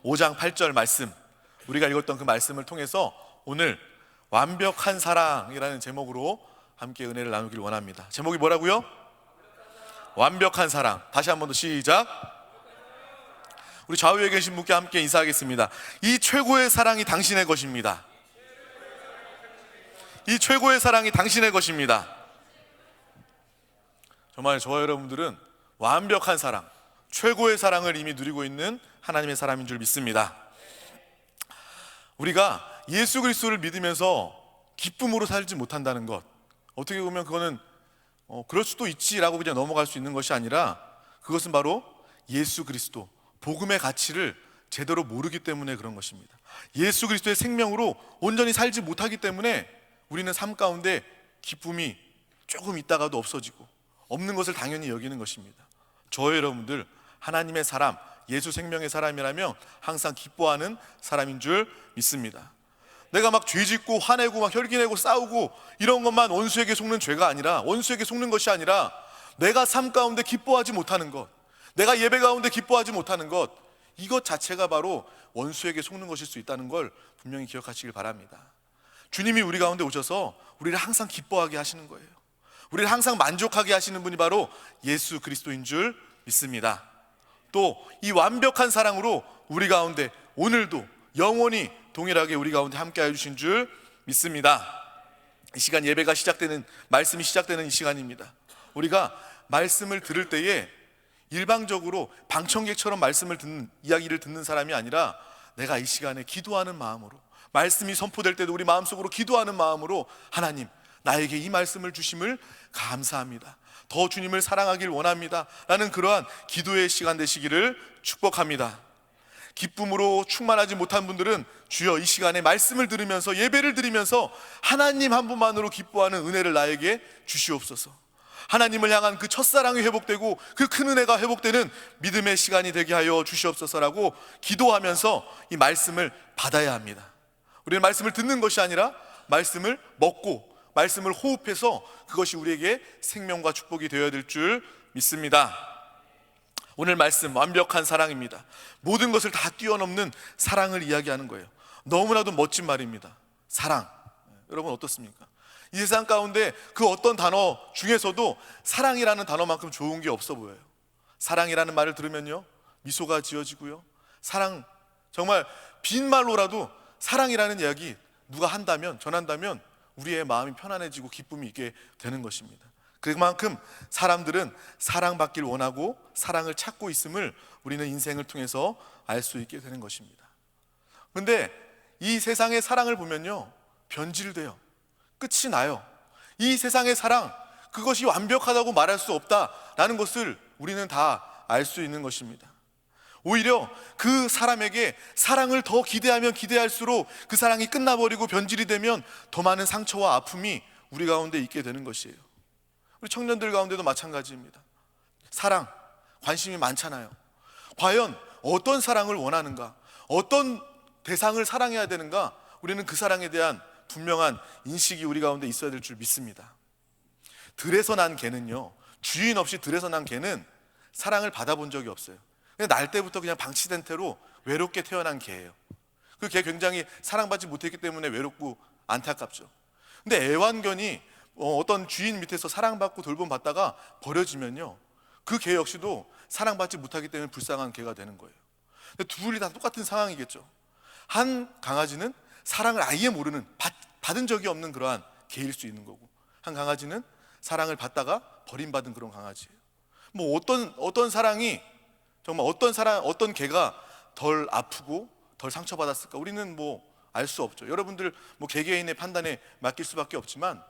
5장 8절 말씀, 우리가 읽었던 그 말씀을 통해서 오늘 완벽한 사랑이라는 제목으로 함께 은혜를 나누길 원합니다. 제목이 뭐라고요? 완벽한 사랑. 다시 한 번 더 시작. 우리 좌우에 계신 분께 함께 인사하겠습니다. 이 최고의 사랑이 당신의 것입니다. 이 최고의 사랑이 당신의 것입니다. 정말 저와 여러분들은 완벽한 사랑, 최고의 사랑을 이미 누리고 있는 하나님의 사람인 줄 믿습니다. 우리가 예수 그리스도를 믿으면서 기쁨으로 살지 못한다는 것, 어떻게 보면 그거는 그럴 수도 있지라고 그냥 넘어갈 수 있는 것이 아니라, 그것은 바로 예수 그리스도, 복음의 가치를 제대로 모르기 때문에 그런 것입니다. 예수 그리스도의 생명으로 온전히 살지 못하기 때문에 우리는 삶 가운데 기쁨이 조금 있다가도 없어지고 없는 것을 당연히 여기는 것입니다. 저와 여러분들 하나님의 사람, 예수 생명의 사람이라면 항상 기뻐하는 사람인 줄 믿습니다. 내가 막 죄짓고 화내고 막 혈기내고 싸우고 이런 것만 원수에게 속는 죄가 아니라, 원수에게 속는 것이 아니라, 내가 삶 가운데 기뻐하지 못하는 것, 내가 예배 가운데 기뻐하지 못하는 것, 이것 자체가 바로 원수에게 속는 것일 수 있다는 걸 분명히 기억하시길 바랍니다. 주님이 우리 가운데 오셔서 우리를 항상 기뻐하게 하시는 거예요. 우리를 항상 만족하게 하시는 분이 바로 예수 그리스도인 줄 믿습니다. 또 이 완벽한 사랑으로 우리 가운데 오늘도 영원히 동일하게 우리 가운데 함께 해주신 줄 믿습니다. 이 시간 예배가 시작되는, 말씀이 시작되는 이 시간입니다. 우리가 말씀을 들을 때에 일방적으로 방청객처럼 말씀을 듣는, 이야기를 듣는 사람이 아니라, 내가 이 시간에 기도하는 마음으로, 말씀이 선포될 때도 우리 마음속으로 기도하는 마음으로, 하나님 나에게 이 말씀을 주심을 감사합니다, 더 주님을 사랑하길 원합니다 라는 그러한 기도의 시간 되시기를 축복합니다. 기쁨으로 충만하지 못한 분들은 주여 이 시간에 말씀을 들으면서, 예배를 드리면서 하나님 한 분만으로 기뻐하는 은혜를 나에게 주시옵소서. 하나님을 향한 그 첫사랑이 회복되고 그 큰 은혜가 회복되는 믿음의 시간이 되게 하여 주시옵소서라고 기도하면서 이 말씀을 받아야 합니다. 우리는 말씀을 듣는 것이 아니라 말씀을 먹고 말씀을 호흡해서 그것이 우리에게 생명과 축복이 되어야 될 줄 믿습니다. 오늘 말씀 완벽한 사랑입니다. 모든 것을 다 뛰어넘는 사랑을 이야기하는 거예요. 너무나도 멋진 말입니다. 사랑. 여러분 어떻습니까? 이 세상 가운데 그 어떤 단어 중에서도 사랑이라는 단어만큼 좋은 게 없어 보여요. 사랑이라는 말을 들으면요, 미소가 지어지고요, 사랑, 정말 빈말로라도 사랑이라는 이야기 누가 한다면, 전한다면 우리의 마음이 편안해지고 기쁨이 있게 되는 것입니다. 그만큼 사람들은 사랑받길 원하고 사랑을 찾고 있음을 우리는 인생을 통해서 알 수 있게 되는 것입니다. 그런데 이 세상의 사랑을 보면요, 변질돼요. 끝이 나요. 이 세상의 사랑, 그것이 완벽하다고 말할 수 없다라는 것을 우리는 다 알 수 있는 것입니다. 오히려 그 사람에게 사랑을 더 기대하면 기대할수록 그 사랑이 끝나버리고 변질이 되면 더 많은 상처와 아픔이 우리 가운데 있게 되는 것이에요. 우리 청년들 가운데도 마찬가지입니다. 사랑, 관심이 많잖아요. 과연 어떤 사랑을 원하는가, 어떤 대상을 사랑해야 되는가, 우리는 그 사랑에 대한 분명한 인식이 우리 가운데 있어야 될 줄 믿습니다. 들에서 난 개는요, 주인 없이 들에서 난 개는 사랑을 받아본 적이 없어요. 그냥 날 때부터 그냥 방치된 채로 외롭게 태어난 개예요. 그 개 굉장히 사랑받지 못했기 때문에 외롭고 안타깝죠. 근데 애완견이 어떤 주인 밑에서 사랑받고 돌봄받다가 버려지면요, 그 개 역시도 사랑받지 못하기 때문에 불쌍한 개가 되는 거예요. 근데 둘이 다 똑같은 상황이겠죠. 한 강아지는 사랑을 아예 모르는, 받은 적이 없는 그러한 개일 수 있는 거고, 한 강아지는 사랑을 받다가 버림받은 그런 강아지예요. 뭐 어떤 사랑이, 정말 어떤 개가 덜 아프고 덜 상처받았을까, 우리는 뭐 알 수 없죠. 여러분들 뭐 개개인의 판단에 맡길 수밖에 없지만,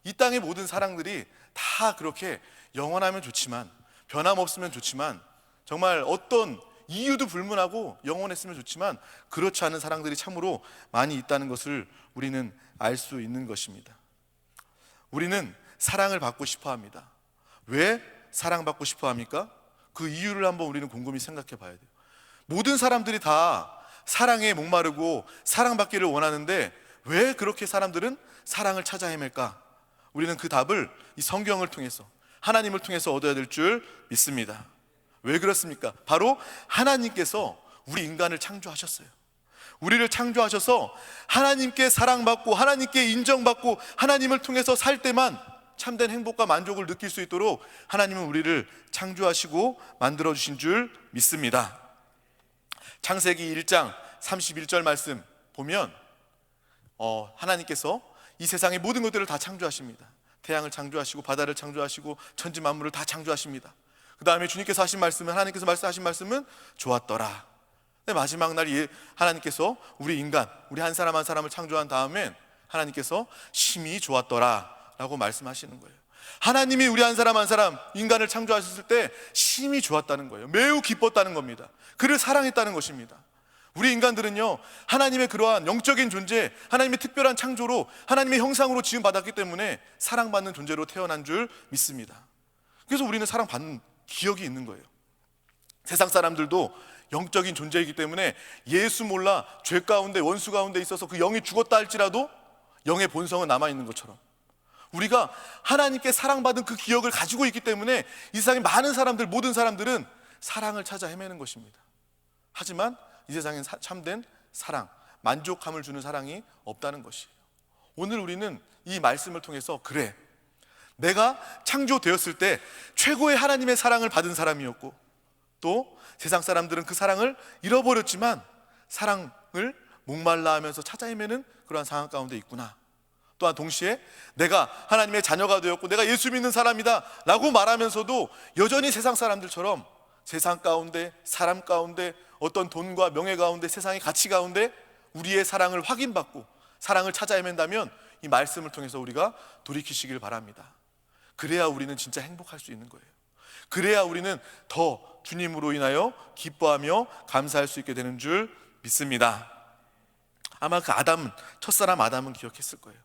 이 땅의 모든 사랑들이 다 그렇게 영원하면 좋지만, 변함없으면 좋지만, 정말 어떤 이유도 불문하고 영원했으면 좋지만, 그렇지 않은 사랑들이 참으로 많이 있다는 것을 우리는 알 수 있는 것입니다. 우리는 사랑을 받고 싶어 합니다. 왜 사랑받고 싶어 합니까? 그 이유를 한번 우리는 곰곰이 생각해 봐야 돼요. 모든 사람들이 다 사랑에 목마르고 사랑받기를 원하는데 왜 그렇게 사람들은 사랑을 찾아 헤맬까? 우리는 그 답을 이 성경을 통해서, 하나님을 통해서 얻어야 될 줄 믿습니다. 왜 그렇습니까? 바로 하나님께서 우리 인간을 창조하셨어요. 우리를 창조하셔서 하나님께 사랑받고 하나님께 인정받고 하나님을 통해서 살 때만 참된 행복과 만족을 느낄 수 있도록 하나님은 우리를 창조하시고 만들어주신 줄 믿습니다. 창세기 1장 31절 말씀 보면 하나님께서 이 세상의 모든 것들을 다 창조하십니다. 태양을 창조하시고 바다를 창조하시고 천지 만물을 다 창조하십니다. 그 다음에 주님께서 하신 말씀은, 하나님께서 하신 말씀은 좋았더라. 마지막 날 하나님께서 우리 인간, 우리 한 사람 한 사람을 창조한 다음엔 하나님께서 심히 좋았더라 라고 말씀하시는 거예요. 하나님이 우리 한 사람 한 사람 인간을 창조하셨을 때 심히 좋았다는 거예요. 매우 기뻤다는 겁니다. 그를 사랑했다는 것입니다. 우리 인간들은요, 하나님의 그러한 영적인 존재, 하나님의 특별한 창조로 하나님의 형상으로 지음받았기 때문에 사랑받는 존재로 태어난 줄 믿습니다. 그래서 우리는 사랑받는 기억이 있는 거예요. 세상 사람들도 영적인 존재이기 때문에 예수 몰라 죄 가운데 원수 가운데 있어서 그 영이 죽었다 할지라도 영의 본성은 남아있는 것처럼 우리가 하나님께 사랑받은 그 기억을 가지고 있기 때문에 이 세상의 많은 사람들, 모든 사람들은 사랑을 찾아 헤매는 것입니다. 하지만 이 세상엔 참된 사랑, 만족감을 주는 사랑이 없다는 것이에요. 오늘 우리는 이 말씀을 통해서 그래, 내가 창조되었을 때 최고의 하나님의 사랑을 받은 사람이었고 또 세상 사람들은 그 사랑을 잃어버렸지만 사랑을 목말라 하면서 찾아 헤매는 그러한 상황 가운데 있구나. 또한 동시에 내가 하나님의 자녀가 되었고 내가 예수 믿는 사람이다 라고 말하면서도 여전히 세상 사람들처럼 세상 가운데, 사람 가운데, 어떤 돈과 명예 가운데, 세상의 가치 가운데 우리의 사랑을 확인받고 사랑을 찾아 헤맨다면 이 말씀을 통해서 우리가 돌이키시길 바랍니다. 그래야 우리는 진짜 행복할 수 있는 거예요. 그래야 우리는 더 주님으로 인하여 기뻐하며 감사할 수 있게 되는 줄 믿습니다. 아마 그 첫사람 아담은 기억했을 거예요.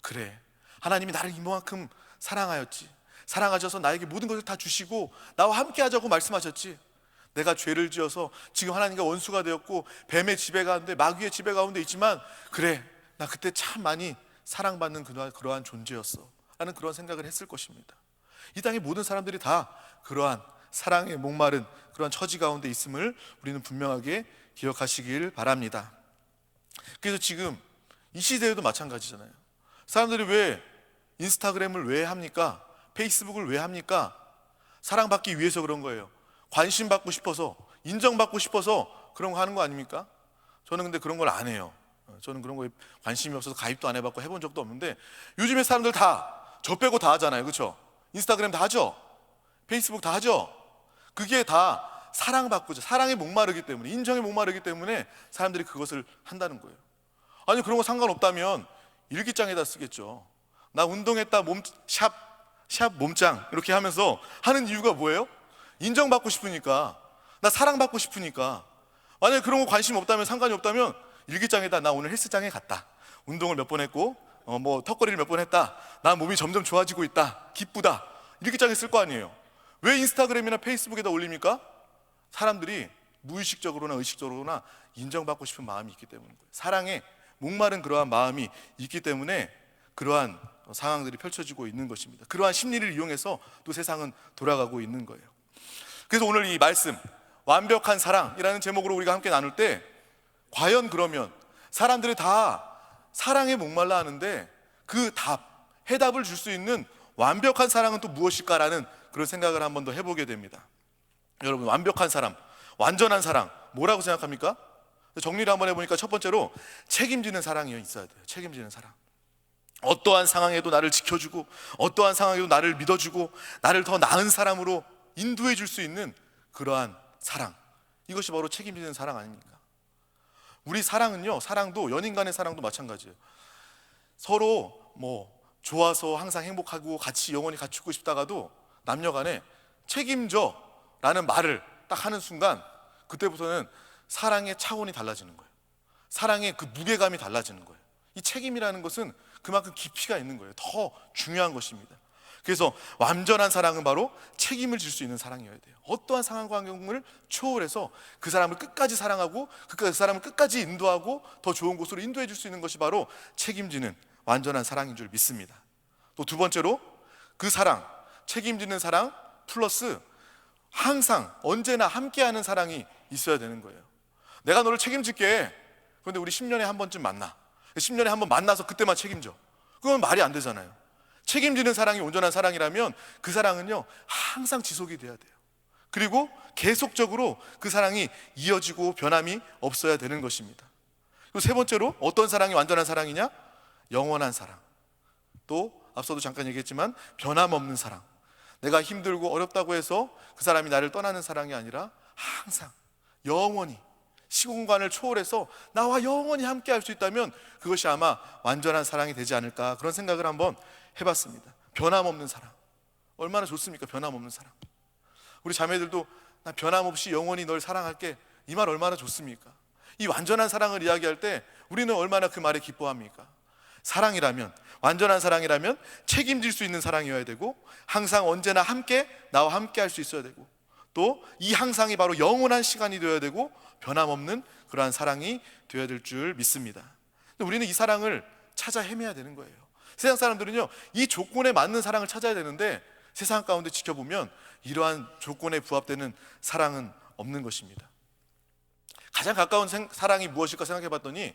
그래, 하나님이 나를 이만큼 사랑하였지, 사랑하셔서 나에게 모든 것을 다 주시고 나와 함께 하자고 말씀하셨지. 내가 죄를 지어서 지금 하나님과 원수가 되었고 뱀의 지배 가운데, 마귀의 지배 가운데 있지만 그래, 나 그때 참 많이 사랑받는 그러한 존재였어 라는 그런 생각을 했을 것입니다. 이 땅의 모든 사람들이 다 그러한 사랑에 목마른 그러한 처지 가운데 있음을 우리는 분명하게 기억하시길 바랍니다. 그래서 지금 이 시대에도 마찬가지잖아요. 사람들이 왜 인스타그램을 왜 합니까? 페이스북을 왜 합니까? 사랑받기 위해서 그런 거예요. 관심 받고 싶어서, 인정받고 싶어서 그런 거 하는 거 아닙니까? 저는 근데 그런 걸 안 해요. 저는 그런 거에 관심이 없어서 가입도 안 해봤고 해본 적도 없는데 요즘에 사람들 다 저 빼고 다 하잖아요. 그렇죠? 인스타그램 다 하죠? 페이스북 다 하죠? 그게 다 사랑받고자, 사랑에 목마르기 때문에, 인정에 목마르기 때문에 사람들이 그것을 한다는 거예요. 아니 그런 거 상관없다면 일기장에다 쓰겠죠. 나 운동했다, 샵 몸짱 이렇게 하면서 하는 이유가 뭐예요? 인정받고 싶으니까, 나 사랑받고 싶으니까. 만약에 그런 거 관심 없다면, 상관이 없다면 일기장에다 나 오늘 헬스장에 갔다, 운동을 몇 번 했고 턱걸이를 몇 번 했다, 나 몸이 점점 좋아지고 있다, 기쁘다, 일기장에 쓸 거 아니에요. 왜 인스타그램이나 페이스북에다 올립니까? 사람들이 무의식적으로나 의식적으로나 인정받고 싶은 마음이 있기 때문인 거예요. 사랑에 목마른 그러한 마음이 있기 때문에 그러한 상황들이 펼쳐지고 있는 것입니다. 그러한 심리를 이용해서 또 세상은 돌아가고 있는 거예요. 그래서 오늘 이 말씀, 완벽한 사랑이라는 제목으로 우리가 함께 나눌 때 과연 그러면 사람들이 다 사랑에 목말라 하는데 그 해답을 줄 수 있는 완벽한 사랑은 또 무엇일까라는 그런 생각을 한 번 더 해보게 됩니다. 여러분, 완벽한 사람, 완전한 사랑, 뭐라고 생각합니까? 정리를 한번 해보니까 첫 번째로 책임지는 사랑이 있어야 돼요. 책임지는 사랑. 어떠한 상황에도 나를 지켜주고 어떠한 상황에도 나를 믿어주고 나를 더 나은 사람으로 인도해 줄 수 있는 그러한 사랑, 이것이 바로 책임지는 사랑 아닙니까? 우리 사랑은요, 사랑도 연인 간의 사랑도 마찬가지예요. 서로 좋아서 항상 행복하고 같이 영원히 같이 있고 싶다가도 남녀 간에 책임져 라는 말을 딱 하는 순간 그때부터는 사랑의 차원이 달라지는 거예요. 사랑의 그 무게감이 달라지는 거예요. 이 책임이라는 것은 그만큼 깊이가 있는 거예요. 더 중요한 것입니다. 그래서 완전한 사랑은 바로 책임을 질 수 있는 사랑이어야 돼요. 어떠한 상황 환경을 초월해서 그 사람을 끝까지 사랑하고 그 사람을 끝까지 인도하고 더 좋은 곳으로 인도해 줄 수 있는 것이 바로 책임지는 완전한 사랑인 줄 믿습니다. 또 두 번째로 그 사랑, 책임지는 사랑 플러스 항상 언제나 함께하는 사랑이 있어야 되는 거예요. 내가 너를 책임질게. 그런데 우리 10년에 한 번쯤 만나. 10년에 한 번 만나서 그때만 책임져. 그건 말이 안 되잖아요. 책임지는 사랑이 온전한 사랑이라면 그 사랑은요 항상 지속이 돼야 돼요. 그리고 계속적으로 그 사랑이 이어지고 변함이 없어야 되는 것입니다. 그리고 세 번째로 어떤 사랑이 완전한 사랑이냐? 영원한 사랑. 또 앞서도 잠깐 얘기했지만 변함없는 사랑. 내가 힘들고 어렵다고 해서 그 사람이 나를 떠나는 사랑이 아니라 항상 영원히 시공간을 초월해서 나와 영원히 함께 할 수 있다면 그것이 아마 완전한 사랑이 되지 않을까, 그런 생각을 한번 해봤습니다. 변함없는 사랑, 얼마나 좋습니까? 변함없는 사랑. 우리 자매들도 나 변함없이 영원히 널 사랑할게, 이 말 얼마나 좋습니까? 이 완전한 사랑을 이야기할 때 우리는 얼마나 그 말에 기뻐합니까? 사랑이라면, 완전한 사랑이라면 책임질 수 있는 사랑이어야 되고, 항상 언제나 함께, 나와 함께 할 수 있어야 되고, 또 이 항상이 바로 영원한 시간이 되어야 되고 변함없는 그러한 사랑이 되어야 될 줄 믿습니다. 근데 우리는 이 사랑을 찾아 헤매야 되는 거예요. 세상 사람들은요 이 조건에 맞는 사랑을 찾아야 되는데 세상 가운데 지켜보면 이러한 조건에 부합되는 사랑은 없는 것입니다. 가장 가까운 사랑이 무엇일까 생각해 봤더니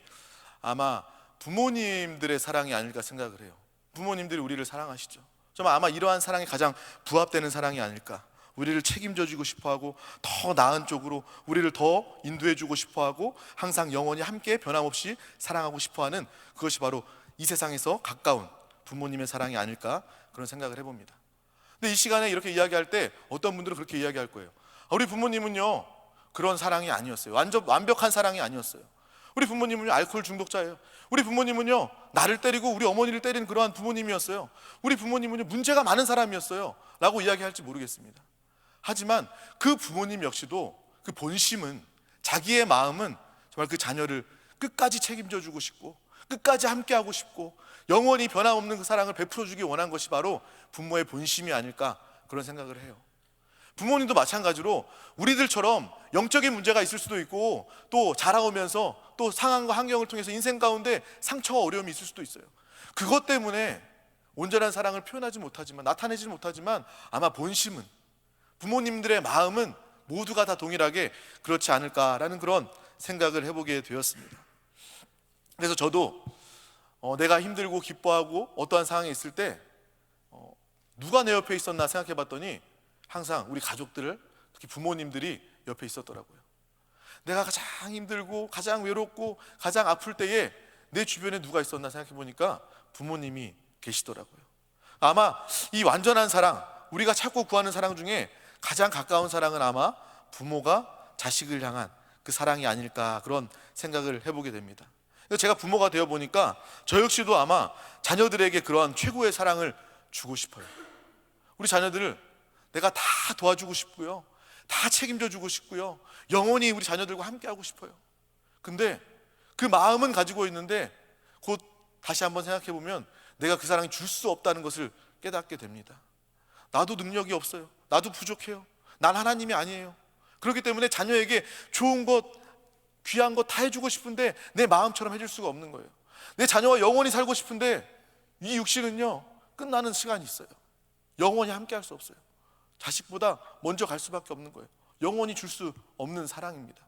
아마 부모님들의 사랑이 아닐까 생각을 해요. 부모님들이 우리를 사랑하시죠. 좀 아마 이러한 사랑이 가장 부합되는 사랑이 아닐까. 우리를 책임져 주고 싶어하고 더 나은 쪽으로 우리를 더 인도해 주고 싶어하고 항상 영원히 함께 변함없이 사랑하고 싶어하는, 그것이 바로 이 세상에서 가까운 부모님의 사랑이 아닐까, 그런 생각을 해봅니다. 근데 이 시간에 이렇게 이야기할 때 어떤 분들은 그렇게 이야기할 거예요. 우리 부모님은요 그런 사랑이 아니었어요. 완벽한 사랑이 아니었어요. 우리 부모님은요 알코올 중독자예요. 우리 부모님은요 나를 때리고 우리 어머니를 때리는 그러한 부모님이었어요. 우리 부모님은요 문제가 많은 사람이었어요 라고 이야기할지 모르겠습니다. 하지만 그 부모님 역시도 그 본심은, 자기의 마음은 정말 그 자녀를 끝까지 책임져 주고 싶고 끝까지 함께 하고 싶고 영원히 변함없는 그 사랑을 베풀어 주기 원한 것이 바로 부모의 본심이 아닐까, 그런 생각을 해요. 부모님도 마찬가지로 우리들처럼 영적인 문제가 있을 수도 있고 또 자라오면서 또 상황과 환경을 통해서 인생 가운데 상처와 어려움이 있을 수도 있어요. 그것 때문에 온전한 사랑을 표현하지 못하지만, 나타내지 못하지만 아마 본심은, 부모님들의 마음은 모두가 다 동일하게 그렇지 않을까라는 그런 생각을 해보게 되었습니다. 그래서 저도 내가 힘들고 기뻐하고 어떠한 상황에 있을 때 누가 내 옆에 있었나 생각해 봤더니 항상 우리 가족들, 특히 부모님들이 옆에 있었더라고요. 내가 가장 힘들고 가장 외롭고 가장 아플 때에 내 주변에 누가 있었나 생각해 보니까 부모님이 계시더라고요. 아마 이 완전한 사랑, 우리가 찾고 구하는 사랑 중에 가장 가까운 사랑은 아마 부모가 자식을 향한 그 사랑이 아닐까, 그런 생각을 해보게 됩니다. 제가 부모가 되어 보니까 저 역시도 아마 자녀들에게 그러한 최고의 사랑을 주고 싶어요. 우리 자녀들을 내가 다 도와주고 싶고요, 다 책임져 주고 싶고요, 영원히 우리 자녀들과 함께 하고 싶어요. 근데 그 마음은 가지고 있는데 곧 다시 한번 생각해 보면 내가 그 사랑이 줄 수 없다는 것을 깨닫게 됩니다. 나도 능력이 없어요. 나도 부족해요. 난 하나님이 아니에요. 그렇기 때문에 자녀에게 좋은 것, 귀한 것 다 해주고 싶은데 내 마음처럼 해줄 수가 없는 거예요. 내 자녀와 영원히 살고 싶은데 이 육신은요 끝나는 시간이 있어요. 영원히 함께 할 수 없어요. 자식보다 먼저 갈 수밖에 없는 거예요. 영원히 줄 수 없는 사랑입니다.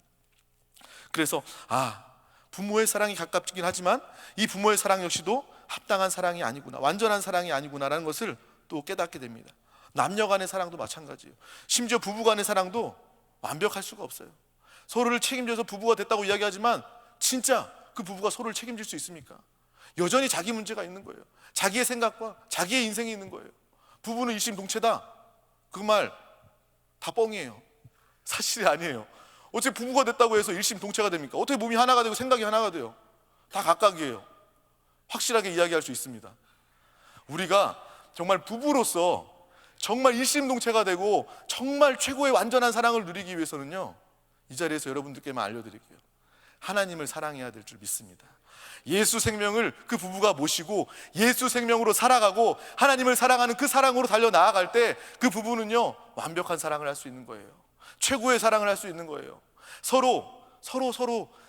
그래서 부모의 사랑이 가깝긴 하지만 이 부모의 사랑 역시도 합당한 사랑이 아니구나, 완전한 사랑이 아니구나라는 것을 또 깨닫게 됩니다. 남녀 간의 사랑도 마찬가지예요. 심지어 부부 간의 사랑도 완벽할 수가 없어요. 서로를 책임져서 부부가 됐다고 이야기하지만 진짜 그 부부가 서로를 책임질 수 있습니까? 여전히 자기 문제가 있는 거예요. 자기의 생각과 자기의 인생이 있는 거예요. 부부는 일심동체다, 그 말 다 뻥이에요. 사실이 아니에요. 어떻게 부부가 됐다고 해서 일심동체가 됩니까? 어떻게 몸이 하나가 되고 생각이 하나가 돼요? 다 각각이에요. 확실하게 이야기할 수 있습니다. 우리가 정말 부부로서 정말 일심동체가 되고 정말 최고의 완전한 사랑을 누리기 위해서는요, 이 자리에서 여러분들께만 알려드릴게요. 하나님을 사랑해야 될 줄 믿습니다. 예수 생명을 그 부부가 모시고 예수 생명으로 살아가고 하나님을 사랑하는 그 사랑으로 달려나아갈 때 그 부부는요 완벽한 사랑을 할 수 있는 거예요. 최고의 사랑을 할 수 있는 거예요. 서로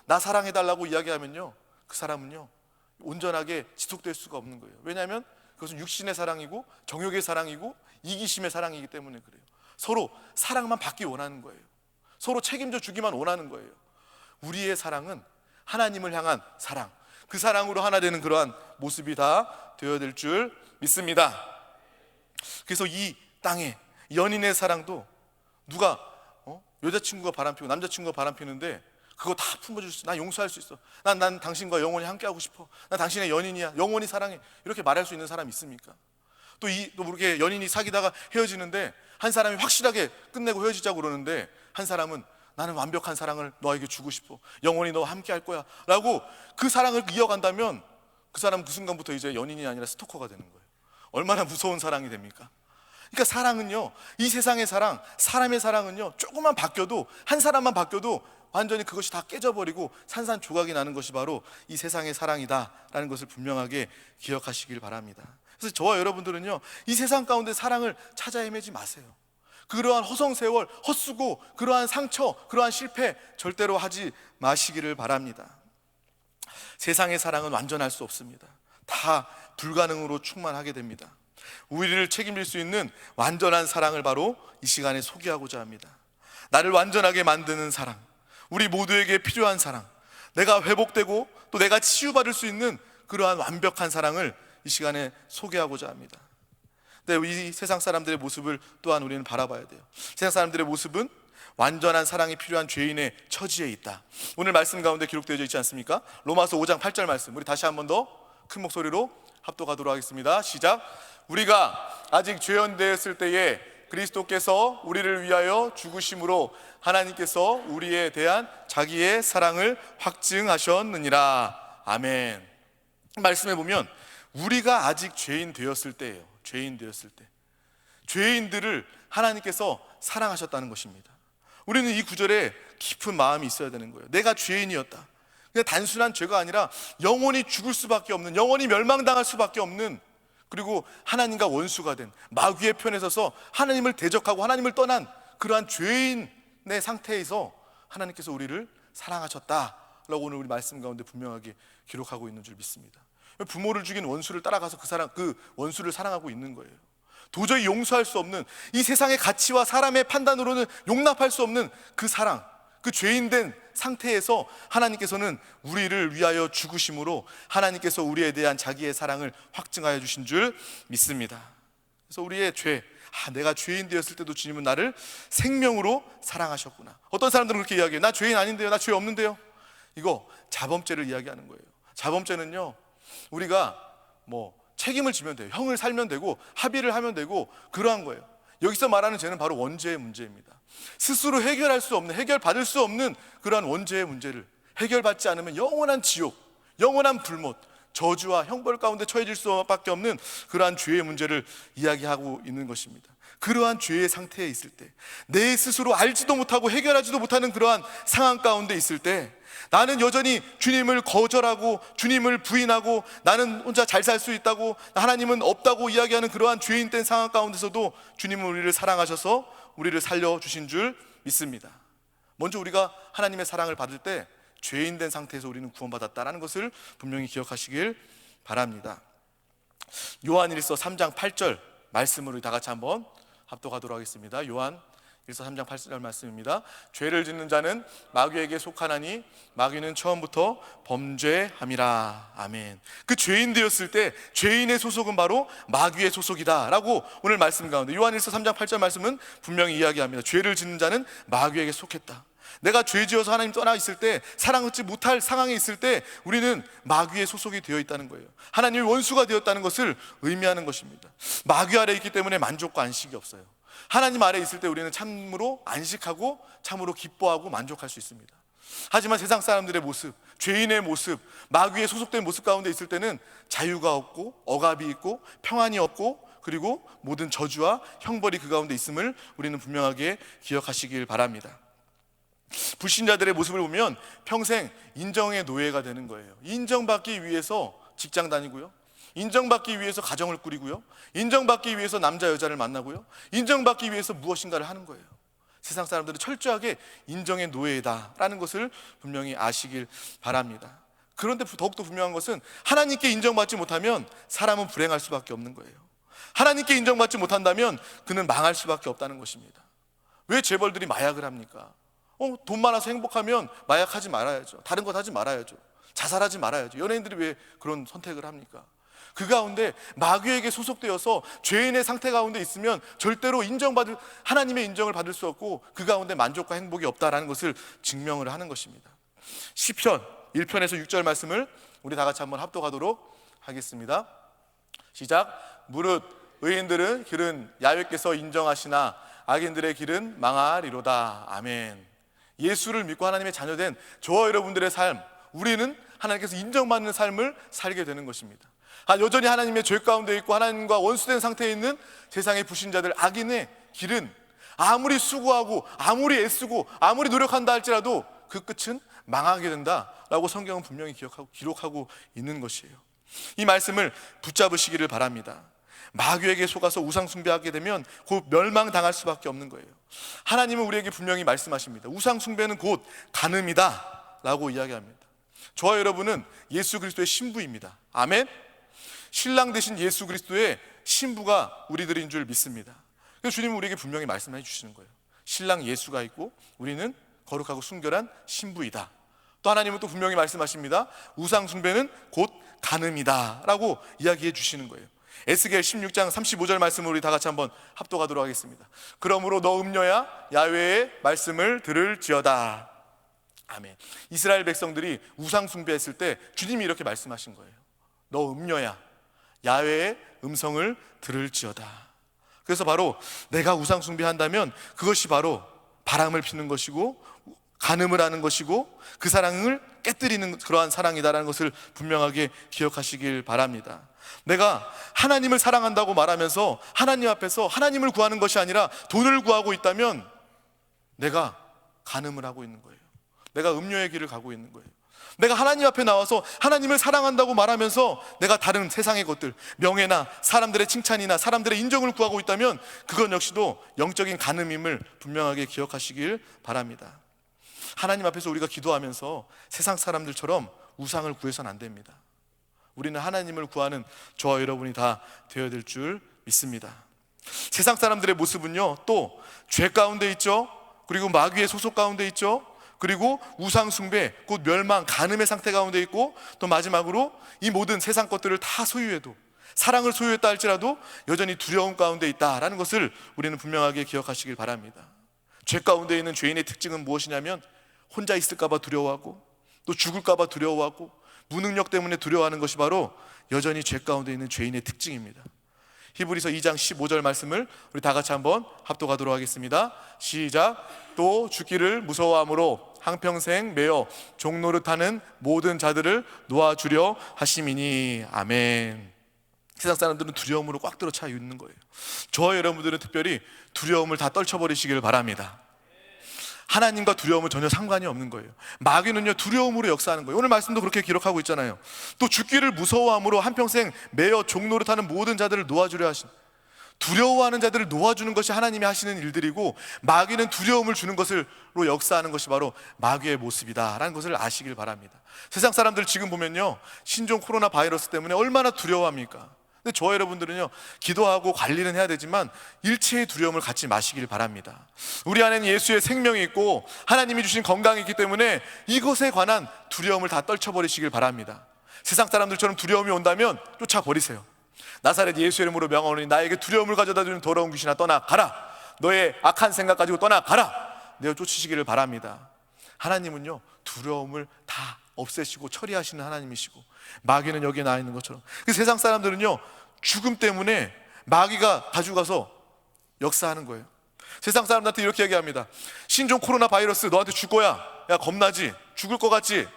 나 사랑해달라고 이야기하면요 그 사람은요 온전하게 지속될 수가 없는 거예요. 왜냐하면 그것은 육신의 사랑이고 정욕의 사랑이고 이기심의 사랑이기 때문에 그래요. 서로 사랑만 받기 원하는 거예요. 서로 책임져 주기만 원하는 거예요. 우리의 사랑은 하나님을 향한 사랑, 그 사랑으로 하나 되는 그러한 모습이 다 되어야 될 줄 믿습니다. 그래서 이 땅에 연인의 사랑도 누가 여자친구가 바람피고 남자친구가 바람피는데 그거 다 품어줄 수 있어. 나 용서할 수 있어. 난 당신과 영원히 함께하고 싶어. 난 당신의 연인이야. 영원히 사랑해. 이렇게 말할 수 있는 사람이 있습니까? 또 그렇게 연인이 사귀다가 헤어지는데 한 사람이 확실하게 끝내고 헤어지자고 그러는데 한 사람은 나는 완벽한 사랑을 너에게 주고 싶어. 영원히 너와 함께할 거야. 라고 그 사랑을 이어간다면 그 사람은 그 순간부터 이제 연인이 아니라 스토커가 되는 거예요. 얼마나 무서운 사랑이 됩니까? 그러니까 사랑은요, 이 세상의 사랑, 사람의 사랑은요, 조금만 바뀌어도, 한 사람만 바뀌어도 완전히 그것이 다 깨져버리고 산산조각이 나는 것이 바로 이 세상의 사랑이다라는 것을 분명하게 기억하시길 바랍니다. 그래서 저와 여러분들은요, 이 세상 가운데 사랑을 찾아 헤매지 마세요. 그러한 허송세월, 헛수고, 그러한 상처, 그러한 실패 절대로 하지 마시기를 바랍니다. 세상의 사랑은 완전할 수 없습니다. 다 불가능으로 충만하게 됩니다. 우리를 책임질 수 있는 완전한 사랑을 바로 이 시간에 소개하고자 합니다. 나를 완전하게 만드는 사랑, 우리 모두에게 필요한 사랑, 내가 회복되고 또 내가 치유받을 수 있는 그러한 완벽한 사랑을 이 시간에 소개하고자 합니다. 근데 이 세상 사람들의 모습을 또한 우리는 바라봐야 돼요. 세상 사람들의 모습은 완전한 사랑이 필요한 죄인의 처지에 있다. 오늘 말씀 가운데 기록되어 있지 않습니까? 로마서 5장 8절 말씀, 우리 다시 한 번 더 큰 목소리로 합독하도록 하겠습니다. 시작. 우리가 아직 죄인 되었을 때에 그리스도께서 우리를 위하여 죽으심으로 하나님께서 우리에 대한 자기의 사랑을 확증하셨느니라. 아멘. 말씀해 보면 우리가 아직 죄인 되었을 때예요. 죄인 되었을 때, 죄인들을 하나님께서 사랑하셨다는 것입니다. 우리는 이 구절에 깊은 마음이 있어야 되는 거예요. 내가 죄인이었다. 그냥 단순한 죄가 아니라 영원히 죽을 수밖에 없는, 영원히 멸망당할 수밖에 없는, 그리고 하나님과 원수가 된 마귀의 편에 서서 하나님을 대적하고 하나님을 떠난 그러한 죄인의 상태에서 하나님께서 우리를 사랑하셨다라고 오늘 우리 말씀 가운데 분명하게 기록하고 있는 줄 믿습니다. 부모를 죽인 원수를 따라가서 그 원수를 사랑하고 있는 거예요. 도저히 용서할 수 없는, 이 세상의 가치와 사람의 판단으로는 용납할 수 없는 그 사랑, 그 죄인된 상태에서 하나님께서는 우리를 위하여 죽으심으로 하나님께서 우리에 대한 자기의 사랑을 확증하여 주신 줄 믿습니다. 그래서 우리의 죄, 내가 죄인 되었을 때도 주님은 나를 생명으로 사랑하셨구나. 어떤 사람들은 그렇게 이야기해요. 나 죄인 아닌데요, 나 죄 없는데요. 이거 자범죄를 이야기하는 거예요. 자범죄는요, 우리가 책임을 지면 돼요. 형을 살면 되고 합의를 하면 되고 그러한 거예요. 여기서 말하는 죄는 바로 원죄의 문제입니다. 스스로 해결할 수 없는, 해결받을 수 없는 그러한 원죄의 문제를 해결받지 않으면 영원한 지옥, 영원한 불못, 저주와 형벌 가운데 처해질 수밖에 없는 그러한 죄의 문제를 이야기하고 있는 것입니다. 그러한 죄의 상태에 있을 때, 내 스스로 알지도 못하고 해결하지도 못하는 그러한 상황 가운데 있을 때, 나는 여전히 주님을 거절하고 주님을 부인하고 나는 혼자 잘 살 수 있다고, 하나님은 없다고 이야기하는 그러한 죄인된 상황 가운데서도 주님은 우리를 사랑하셔서 우리를 살려주신 줄 믿습니다. 먼저 우리가 하나님의 사랑을 받을 때 죄인된 상태에서 우리는 구원받았다는 것을 분명히 기억하시길 바랍니다. 요한일서 3장 8절 말씀으로 다 같이 한번 합독하도록 하겠습니다. 요한 1서 3장 8절 말씀입니다. 죄를 짓는 자는 마귀에게 속하나니 마귀는 처음부터 범죄함이라. 아멘. 그 죄인 되었을 때 죄인의 소속은 바로 마귀의 소속이다 라고 오늘 말씀 가운데 요한 1서 3장 8절 말씀은 분명히 이야기합니다. 죄를 짓는 자는 마귀에게 속했다. 내가 죄 지어서 하나님 떠나 있을 때, 사랑받지 못할 상황에 있을 때 우리는 마귀의 소속이 되어 있다는 거예요. 하나님의 원수가 되었다는 것을 의미하는 것입니다. 마귀 아래 있기 때문에 만족과 안식이 없어요. 하나님 아래 있을 때 우리는 참으로 안식하고 참으로 기뻐하고 만족할 수 있습니다. 하지만 세상 사람들의 모습, 죄인의 모습, 마귀에 소속된 모습 가운데 있을 때는 자유가 없고 억압이 있고 평안이 없고 그리고 모든 저주와 형벌이 그 가운데 있음을 우리는 분명하게 기억하시길 바랍니다. 불신자들의 모습을 보면 평생 인정의 노예가 되는 거예요. 인정받기 위해서 직장 다니고요, 인정받기 위해서 가정을 꾸리고요, 인정받기 위해서 남자 여자를 만나고요, 인정받기 위해서 무엇인가를 하는 거예요. 세상 사람들은 철저하게 인정의 노예다라는 것을 분명히 아시길 바랍니다. 그런데 더욱더 분명한 것은 하나님께 인정받지 못하면 사람은 불행할 수밖에 없는 거예요. 하나님께 인정받지 못한다면 그는 망할 수밖에 없다는 것입니다. 왜 재벌들이 마약을 합니까? 돈 많아서 행복하면 마약하지 말아야죠. 다른 것 하지 말아야죠. 자살하지 말아야죠. 연예인들이 왜 그런 선택을 합니까? 그 가운데 마귀에게 소속되어서 죄인의 상태 가운데 있으면 절대로 하나님의 인정을 받을 수 없고 그 가운데 만족과 행복이 없다라는 것을 증명을 하는 것입니다. 시편 1편에서 6절 말씀을 우리 다 같이 한번 합독하도록 하겠습니다. 시작. 무릇 의인들은 길은 야훼께서 인정하시나 악인들의 길은 망하리로다. 아멘. 예수를 믿고 하나님의 자녀된 저와 여러분들의 삶, 우리는 하나님께서 인정받는 삶을 살게 되는 것입니다. 여전히 하나님의 죄 가운데 있고 하나님과 원수된 상태에 있는 세상의 불신자들, 악인의 길은 아무리 수고하고 아무리 애쓰고 아무리 노력한다 할지라도 그 끝은 망하게 된다라고 성경은 분명히 기록하고 있는 것이에요. 이 말씀을 붙잡으시기를 바랍니다. 마귀에게 속아서 우상 숭배하게 되면 곧 멸망당할 수밖에 없는 거예요. 하나님은 우리에게 분명히 말씀하십니다. 우상 숭배는 곧 간음이다 라고 이야기합니다. 저와 여러분은 예수 그리스도의 신부입니다. 아멘. 신랑 되신 예수 그리스도의 신부가 우리들인 줄 믿습니다. 그래서 주님은 우리에게 분명히 말씀해 주시는 거예요. 신랑 예수가 있고 우리는 거룩하고 순결한 신부이다. 또 하나님은 또 분명히 말씀하십니다. 우상 숭배는 곧 간음이다 라고 이야기해 주시는 거예요. 에스겔 16장 35절 말씀을 우리 다 같이 한번 합독하도록 하겠습니다. 그러므로 너 음녀야 야훼의 말씀을 들을지어다. 아멘. 이스라엘 백성들이 우상 숭배했을 때 주님이 이렇게 말씀하신 거예요. 너 음녀야 야훼의 음성을 들을지어다. 그래서 바로 내가 우상 숭배한다면 그것이 바로 바람을 피는 것이고 간음을 하는 것이고 그 사랑을 깨뜨리는 그러한 사랑이다라는 것을 분명하게 기억하시길 바랍니다. 내가 하나님을 사랑한다고 말하면서 하나님 앞에서 하나님을 구하는 것이 아니라 돈을 구하고 있다면 내가 간음을 하고 있는 거예요. 내가 음료의 길을 가고 있는 거예요. 내가 하나님 앞에 나와서 하나님을 사랑한다고 말하면서 내가 다른 세상의 것들, 명예나 사람들의 칭찬이나 사람들의 인정을 구하고 있다면 그건 역시도 영적인 간음임을 분명하게 기억하시길 바랍니다. 하나님 앞에서 우리가 기도하면서 세상 사람들처럼 우상을 구해서는 안 됩니다. 우리는 하나님을 구하는 저와 여러분이 다 되어야 될 줄 믿습니다. 세상 사람들의 모습은요, 또 죄 가운데 있죠. 그리고 마귀의 소속 가운데 있죠. 그리고 우상 숭배, 곧 멸망, 간음의 상태 가운데 있고, 또 마지막으로 이 모든 세상 것들을 다 소유해도, 사랑을 소유했다 할지라도 여전히 두려움 가운데 있다라는 것을 우리는 분명하게 기억하시길 바랍니다. 죄 가운데 있는 죄인의 특징은 무엇이냐면 혼자 있을까 봐 두려워하고, 또 죽을까 봐 두려워하고, 무능력 때문에 두려워하는 것이 바로 여전히 죄 가운데 있는 죄인의 특징입니다. 히브리서 2장 15절 말씀을 우리 다 같이 한번 합독하도록 하겠습니다. 시작. 또 죽기를 무서워함으로 한평생 매어 종노릇하는 모든 자들을 놓아주려 하심이니. 아멘. 세상 사람들은 두려움으로 꽉 들어 차 있는 거예요. 저와 여러분들은 특별히 두려움을 다 떨쳐버리시길 바랍니다. 하나님과 두려움은 전혀 상관이 없는 거예요. 마귀는요, 두려움으로 역사하는 거예요. 오늘 말씀도 그렇게 기록하고 있잖아요. 또 죽기를 무서워함으로 한평생 매어 종노릇하는 모든 자들을 놓아주려 하신, 두려워하는 자들을 놓아주는 것이 하나님이 하시는 일들이고, 마귀는 두려움을 주는 것으로 역사하는 것이 바로 마귀의 모습이다라는 것을 아시길 바랍니다. 세상 사람들 지금 보면요, 신종 코로나 바이러스 때문에 얼마나 두려워합니까? 근데 저와 여러분들은요, 기도하고 관리는 해야 되지만 일체의 두려움을 갖지 마시길 바랍니다. 우리 안에는 예수의 생명이 있고 하나님이 주신 건강이 있기 때문에 이것에 관한 두려움을 다 떨쳐버리시길 바랍니다. 세상 사람들처럼 두려움이 온다면 쫓아버리세요. 나사렛 예수 이름으로 명하노니 나에게 두려움을 가져다주는 더러운 귀신아 떠나가라. 너의 악한 생각 가지고 떠나가라. 내어 쫓으시기를 바랍니다. 하나님은요, 두려움을 다 없애시고 처리하시는 하나님이시고, 마귀는 여기에 나와 있는 것처럼 그 세상 사람들은요, 죽음 때문에 마귀가 가져가서 역사하는 거예요. 세상 사람들한테 이렇게 얘기합니다. 신종 코로나 바이러스 너한테 줄 거야. 야, 겁나지? 죽을 것 같지?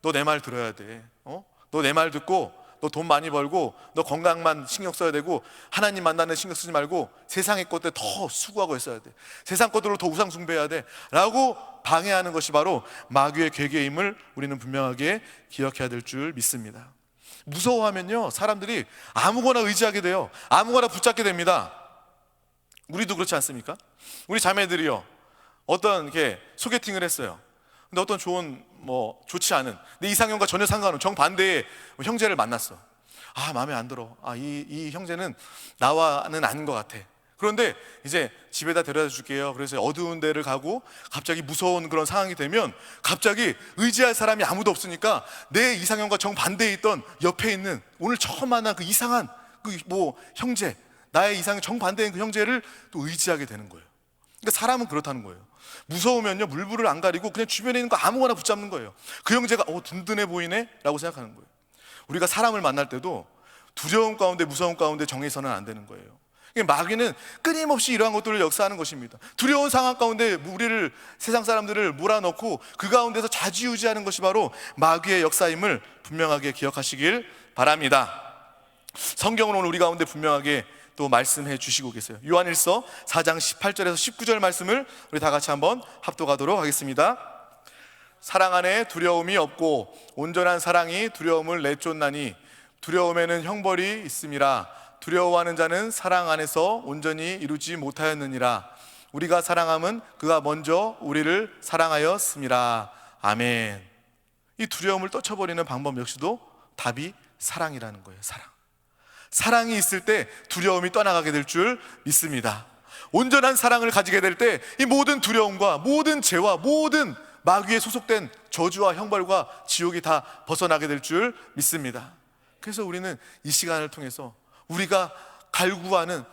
너 내 말 들어야 돼. 너 내 말 듣고 너 돈 많이 벌고 너 건강만 신경 써야 되고 하나님 만나는 신경 쓰지 말고 세상의 것들 더 수고하고 있어야 돼. 세상 것들로 더 우상 숭배해야 돼 라고 방해하는 것이 바로 마귀의 괴계임을 우리는 분명하게 기억해야 될 줄 믿습니다. 무서워하면요, 사람들이 아무거나 의지하게 돼요. 아무거나 붙잡게 됩니다. 우리도 그렇지 않습니까? 우리 자매들이요, 어떤 이렇게 소개팅을 했어요. 근데 어떤 좋지 않은 내 이상형과 전혀 상관없는 정반대의 형제를 만났어. 마음에 안 들어. 이 형제는 나와는 아닌 것 같아. 그런데 이제 집에다 데려다 줄게요. 그래서 어두운 데를 가고 갑자기 무서운 그런 상황이 되면 갑자기 의지할 사람이 아무도 없으니까 내 이상형과 정반대에 있던 옆에 있는 오늘 처음 만난 그 이상한 그 형제, 나의 이상형 정반대인 그 형제를 또 의지하게 되는 거예요. 그러니까 사람은 그렇다는 거예요. 무서우면요 물불을 안 가리고 그냥 주변에 있는 거 아무거나 붙잡는 거예요. 그 형제가 든든해 보이네 라고 생각하는 거예요. 우리가 사람을 만날 때도 두려움 가운데 무서움 가운데 정해서는 안 되는 거예요. 마귀는 끊임없이 이러한 것들을 역사하는 것입니다. 두려운 상황 가운데 우리를, 세상 사람들을 몰아넣고 그 가운데서 좌지우지하는 것이 바로 마귀의 역사임을 분명하게 기억하시길 바랍니다. 성경은 오늘 우리 가운데 분명하게 또 말씀해 주시고 계세요. 요한일서 4장 18절에서 19절 말씀을 우리 다 같이 한번 합독하도록 하겠습니다. 사랑 안에 두려움이 없고 온전한 사랑이 두려움을 내쫓나니 두려움에는 형벌이 있음이라. 두려워하는 자는 사랑 안에서 온전히 이루지 못하였느니라. 우리가 사랑함은 그가 먼저 우리를 사랑하였음이라. 아멘. 이 두려움을 떨쳐버리는 방법 역시도 답이 사랑이라는 거예요. 사랑이 있을 때 두려움이 떠나가게 될 줄 믿습니다. 온전한 사랑을 가지게 될 때 이 모든 두려움과 모든 죄와 모든 마귀에 소속된 저주와 형벌과 지옥이 다 벗어나게 될 줄 믿습니다. 그래서 우리는 이 시간을 통해서 우리가 갈구하는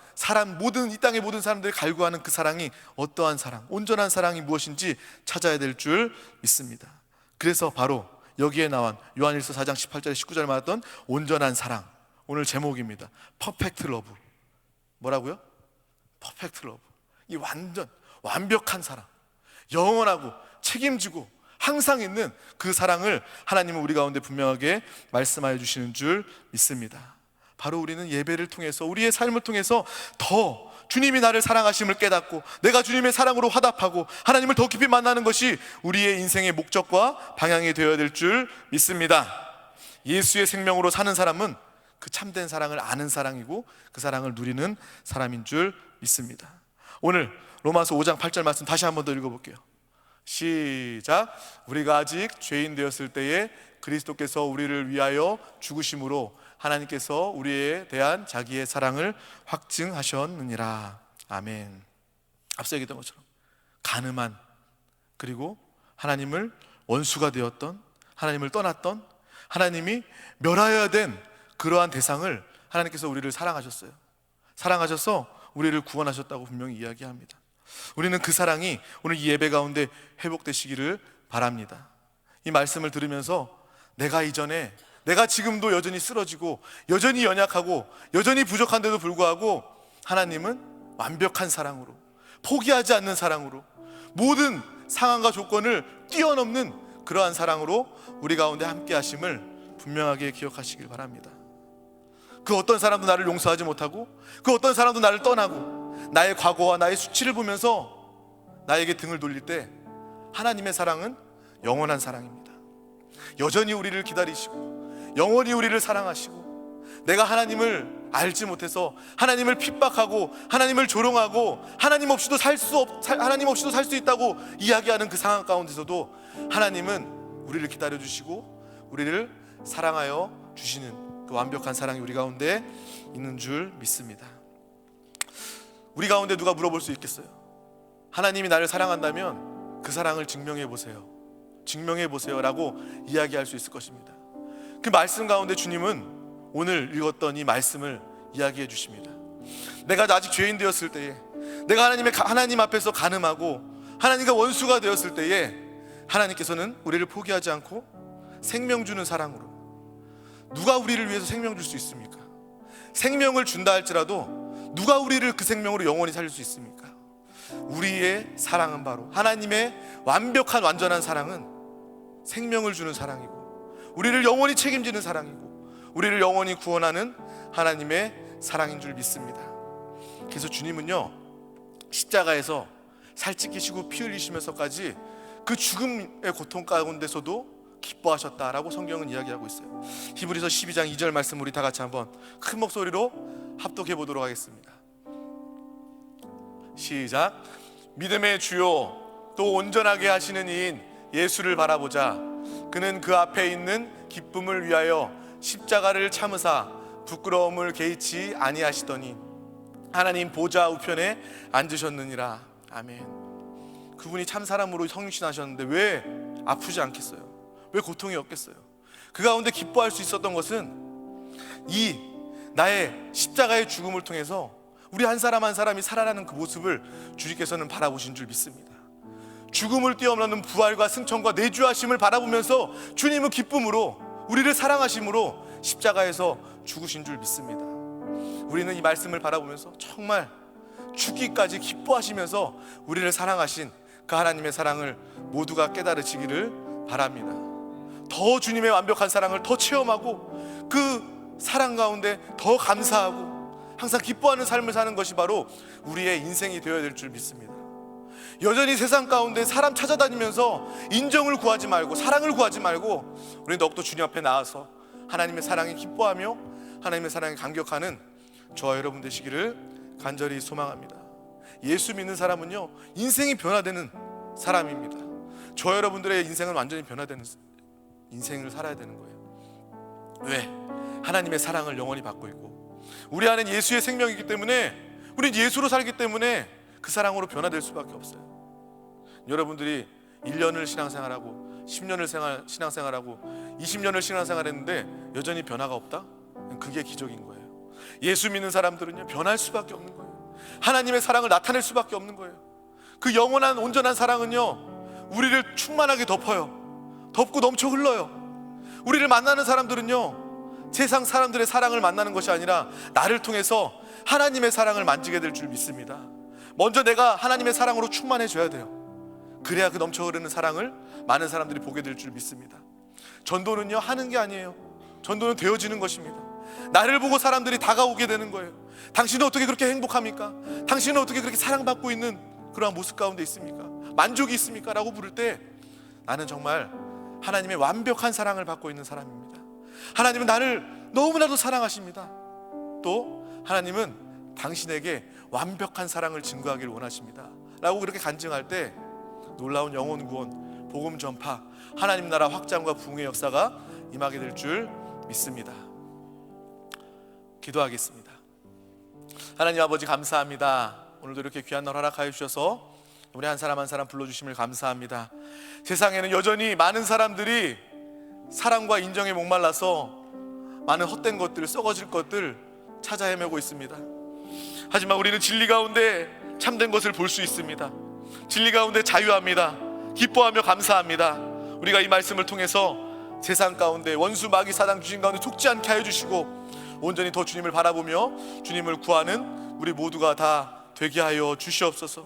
이 땅의 모든 사람들이 갈구하는 그 사랑이 어떠한 사랑, 온전한 사랑이 무엇인지 찾아야 될 줄 믿습니다. 그래서 바로 여기에 나온 요한일서 4장 18절 19절 말했던 온전한 사랑, 오늘 제목입니다. 퍼펙트 러브. 뭐라고요? 퍼펙트 러브. 이 완벽한 사랑, 영원하고 책임지고 항상 있는 그 사랑을 하나님은 우리 가운데 분명하게 말씀하여 주시는 줄 믿습니다. 바로 우리는 예배를 통해서, 우리의 삶을 통해서 더 주님이 나를 사랑하심을 깨닫고 내가 주님의 사랑으로 화답하고 하나님을 더 깊이 만나는 것이 우리의 인생의 목적과 방향이 되어야 될 줄 믿습니다. 예수의 생명으로 사는 사람은 그 참된 사랑을 아는 사랑이고 그 사랑을 누리는 사람인 줄 믿습니다. 오늘 로마서 5장 8절 말씀 다시 한번 더 읽어볼게요. 시작. 우리가 아직 죄인 되었을 때에 그리스도께서 우리를 위하여 죽으심으로 하나님께서 우리에 대한 자기의 사랑을 확증하셨느니라. 아멘. 앞서 얘기했던 것처럼 간음한, 그리고 하나님을 원수가 되었던, 하나님을 떠났던, 하나님이 멸하여야 된 그러한 대상을 하나님께서 우리를 사랑하셔서 우리를 구원하셨다고 분명히 이야기합니다. 우리는 그 사랑이 오늘 이 예배 가운데 회복되시기를 바랍니다. 이 말씀을 들으면서 내가 지금도 여전히 쓰러지고 여전히 연약하고 여전히 부족한데도 불구하고 하나님은 완벽한 사랑으로, 포기하지 않는 사랑으로, 모든 상황과 조건을 뛰어넘는 그러한 사랑으로 우리 가운데 함께 하심을 분명하게 기억하시길 바랍니다. 그 어떤 사람도 나를 용서하지 못하고 그 어떤 사람도 나를 떠나고 나의 과거와 나의 수치를 보면서 나에게 등을 돌릴 때 하나님의 사랑은 영원한 사랑입니다. 여전히 우리를 기다리시고 영원히 우리를 사랑하시고, 내가 하나님을 알지 못해서 하나님을 핍박하고 하나님을 조롱하고 하나님 없이도 살 수 있다고 이야기하는 그 상황 가운데서도 하나님은 우리를 기다려주시고 우리를 사랑하여 주시는 그 완벽한 사랑이 우리 가운데 있는 줄 믿습니다. 우리 가운데 누가 물어볼 수 있겠어요? 하나님이 나를 사랑한다면 그 사랑을 증명해 보세요 라고 이야기할 수 있을 것입니다. 그 말씀 가운데 주님은 오늘 읽었던 이 말씀을 이야기해 주십니다. 내가 아직 죄인 되었을 때에, 내가 하나님 앞에서 간음하고 하나님과 원수가 되었을 때에 하나님께서는 우리를 포기하지 않고 생명 주는 사랑으로, 누가 우리를 위해서 생명 줄 수 있습니까? 생명을 준다 할지라도 누가 우리를 그 생명으로 영원히 살릴 수 있습니까? 우리의 사랑은 바로, 하나님의 완벽한 완전한 사랑은 생명을 주는 사랑이고 우리를 영원히 책임지는 사랑이고 우리를 영원히 구원하는 하나님의 사랑인 줄 믿습니다. 그래서 주님은요, 십자가에서 살찌기시고 피 흘리시면서까지 그 죽음의 고통 가운데서도 기뻐하셨다라고 성경은 이야기하고 있어요. 히브리서 12장 2절 말씀 우리 다 같이 한번 큰 목소리로 합독해 보도록 하겠습니다. 시작. 믿음의 주요 또 온전하게 하시는 이인 예수를 바라보자. 그는 그 앞에 있는 기쁨을 위하여 십자가를 참으사 부끄러움을 개의치 아니하시더니 하나님 보좌 우편에 앉으셨느니라. 아멘. 그분이 참 사람으로 성육신하셨는데 왜 아프지 않겠어요? 왜 고통이 없겠어요? 그 가운데 기뻐할 수 있었던 것은 이 나의 십자가의 죽음을 통해서 우리 한 사람 한 사람이 살아나는 그 모습을 주님께서는 바라보신 줄 믿습니다. 죽음을 뛰어넘는 부활과 승천과 내주하심을 바라보면서 주님은 기쁨으로 우리를 사랑하심으로 십자가에서 죽으신 줄 믿습니다. 우리는 이 말씀을 바라보면서 정말 죽기까지 기뻐하시면서 우리를 사랑하신 그 하나님의 사랑을 모두가 깨달으시기를 바랍니다. 더 주님의 완벽한 사랑을 더 체험하고 그 사랑 가운데 더 감사하고 항상 기뻐하는 삶을 사는 것이 바로 우리의 인생이 되어야 될 줄 믿습니다. 여전히 세상 가운데 사람 찾아다니면서 인정을 구하지 말고 사랑을 구하지 말고 우리 더욱더 주님 앞에 나와서 하나님의 사랑에 기뻐하며 하나님의 사랑에 감격하는 저와 여러분 되시기를 간절히 소망합니다. 예수 믿는 사람은요, 인생이 변화되는 사람입니다. 저 여러분들의 인생은 완전히 변화되는 인생을 살아야 되는 거예요. 왜? 하나님의 사랑을 영원히 받고 있고 우리 안엔 예수의 생명이기 때문에 우린 예수로 살기 때문에 그 사랑으로 변화될 수밖에 없어요. 여러분들이 1년을 신앙생활하고 10년을 신앙생활하고 20년을 신앙생활했는데 여전히 변화가 없다? 그게 기적인 거예요. 예수 믿는 사람들은요, 변할 수밖에 없는 거예요. 하나님의 사랑을 나타낼 수밖에 없는 거예요. 그 영원한 온전한 사랑은요, 우리를 충만하게 덮어요. 덮고 넘쳐 흘러요. 우리를 만나는 사람들은요, 세상 사람들의 사랑을 만나는 것이 아니라 나를 통해서 하나님의 사랑을 만지게 될 줄 믿습니다. 먼저 내가 하나님의 사랑으로 충만해져야 돼요. 그래야 그 넘쳐 흐르는 사랑을 많은 사람들이 보게 될 줄 믿습니다. 전도는요, 하는 게 아니에요. 전도는 되어지는 것입니다. 나를 보고 사람들이 다가오게 되는 거예요. 당신은 어떻게 그렇게 행복합니까? 당신은 어떻게 그렇게 사랑받고 있는 그러한 모습 가운데 있습니까? 만족이 있습니까? 라고 부를 때 나는 정말 하나님의 완벽한 사랑을 받고 있는 사람입니다. 하나님은 나를 너무나도 사랑하십니다. 또 하나님은 당신에게 완벽한 사랑을 증거하기를 원하십니다 라고 그렇게 간증할 때 놀라운 영혼 구원, 복음 전파, 하나님 나라 확장과 부흥의 역사가 임하게 될 줄 믿습니다. 기도하겠습니다. 하나님 아버지 감사합니다. 오늘도 이렇게 귀한 날 허락하여 주셔서 우리 한 사람 한 사람 불러주심을 감사합니다. 세상에는 여전히 많은 사람들이 사랑과 인정에 목말라서 많은 헛된 것들, 썩어질 것들 찾아 헤매고 있습니다. 하지만 우리는 진리 가운데 참된 것을 볼 수 있습니다. 진리 가운데 자유합니다. 기뻐하며 감사합니다. 우리가 이 말씀을 통해서 세상 가운데 원수 마귀 사당 주신 가운데 속지 않게 하여 주시고 온전히 더 주님을 바라보며 주님을 구하는 우리 모두가 다 되게 하여 주시옵소서.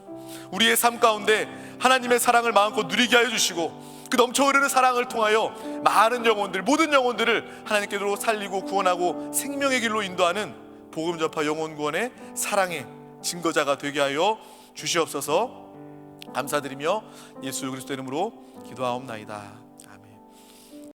우리의 삶 가운데 하나님의 사랑을 마음껏 누리게 하여 주시고 그 넘쳐 흐르는 사랑을 통하여 많은 영혼들, 모든 영혼들을 하나님께로 살리고 구원하고 생명의 길로 인도하는 복음 전파 영혼 구원의 사랑의 증거자가 되게 하여 주시옵소서. 감사드리며 예수 그리스도 이름으로 기도하옵나이다.